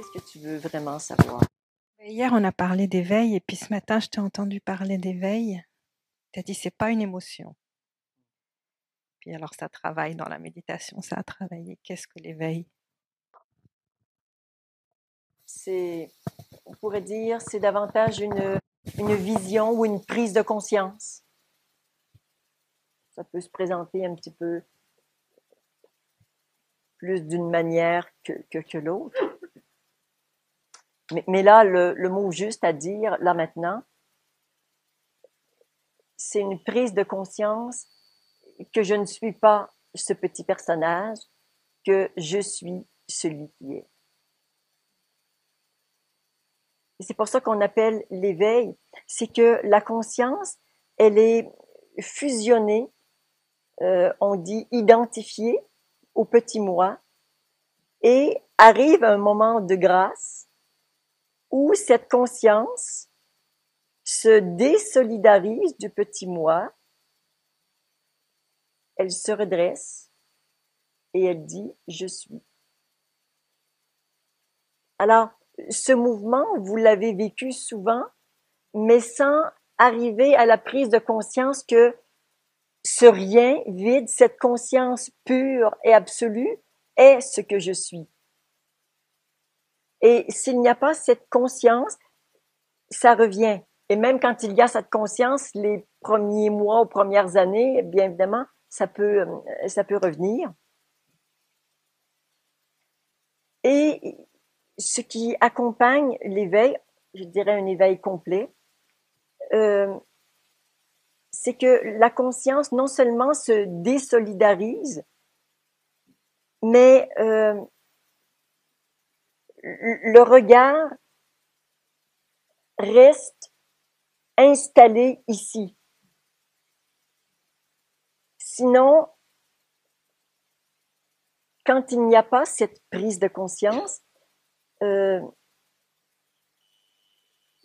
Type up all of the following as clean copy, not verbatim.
Qu'est-ce que tu veux vraiment savoir? Hier, on a parlé d'éveil et puis ce matin, je t'ai entendu parler d'éveil. Tu as dit c'est pas une émotion. Puis alors ça travaille dans la méditation, ça a travaillé. Qu'est-ce que l'éveil? C'est, on pourrait dire, c'est davantage une vision ou une prise de conscience. Ça peut se présenter un petit peu plus d'une manière que l'autre. Mais là, le mot juste à dire, là maintenant, c'est une prise de conscience que je ne suis pas ce petit personnage, que je suis celui qui est. Et c'est pour ça qu'on appelle l'éveil, c'est que la conscience, elle est fusionnée, on dit identifiée au petit moi, et arrive un moment de grâce où cette conscience se désolidarise du petit moi, elle se redresse et elle dit « je suis ». Alors, ce mouvement, vous l'avez vécu souvent, mais sans arriver à la prise de conscience que ce rien vide, cette conscience pure et absolue est ce que je suis. Et s'il n'y a pas cette conscience, ça revient. Et même quand il y a cette conscience, les premiers mois ou premières années, bien évidemment, ça peut revenir. Et ce qui accompagne l'éveil, je dirais un éveil complet, c'est que la conscience non seulement se désolidarise, mais le regard reste installé ici. Sinon, quand il n'y a pas cette prise de conscience, le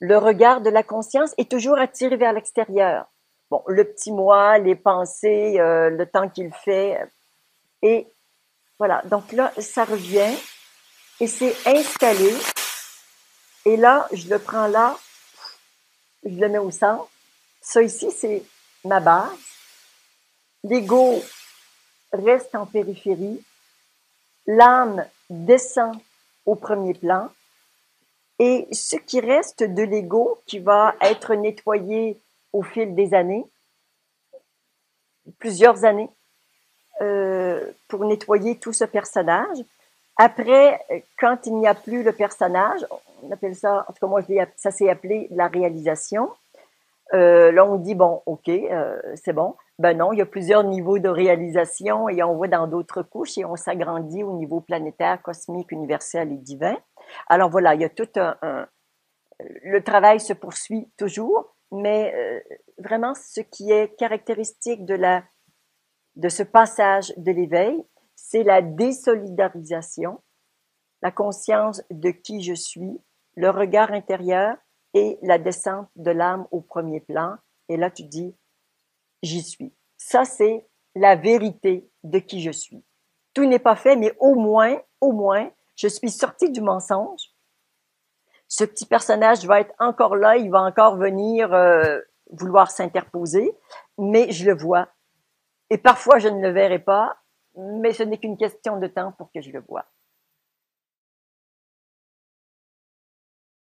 regard de la conscience est toujours attiré vers l'extérieur. Bon, le petit moi, les pensées, le temps qu'il fait, et voilà. Donc là, ça revient et c'est installé. Et là, je le prends là, je le mets au centre. Ça ici, c'est ma base. L'ego reste en périphérie. L'âme descend au premier plan. Et ce qui reste de l'ego, qui va être nettoyé au fil des années, plusieurs années, pour nettoyer tout ce personnage. Après, quand il n'y a plus le personnage, on appelle ça, en tout cas moi, ça s'est appelé la réalisation. Là, on dit, bon, OK, c'est bon. Ben non, il y a plusieurs niveaux de réalisation et on va dans d'autres couches et on s'agrandit au niveau planétaire, cosmique, universel et divin. Alors voilà, il y a tout le travail se poursuit toujours, mais vraiment ce qui est caractéristique de ce passage de l'éveil, c'est la désolidarisation, la conscience de qui je suis, le regard intérieur et la descente de l'âme au premier plan. Et là, tu dis, j'y suis. Ça, c'est la vérité de qui je suis. Tout n'est pas fait, mais au moins, je suis sortie du mensonge. Ce petit personnage va être encore là, il va encore venir vouloir s'interposer, mais je le vois. Et parfois, je ne le verrai pas, mais ce n'est qu'une question de temps pour que je le voie.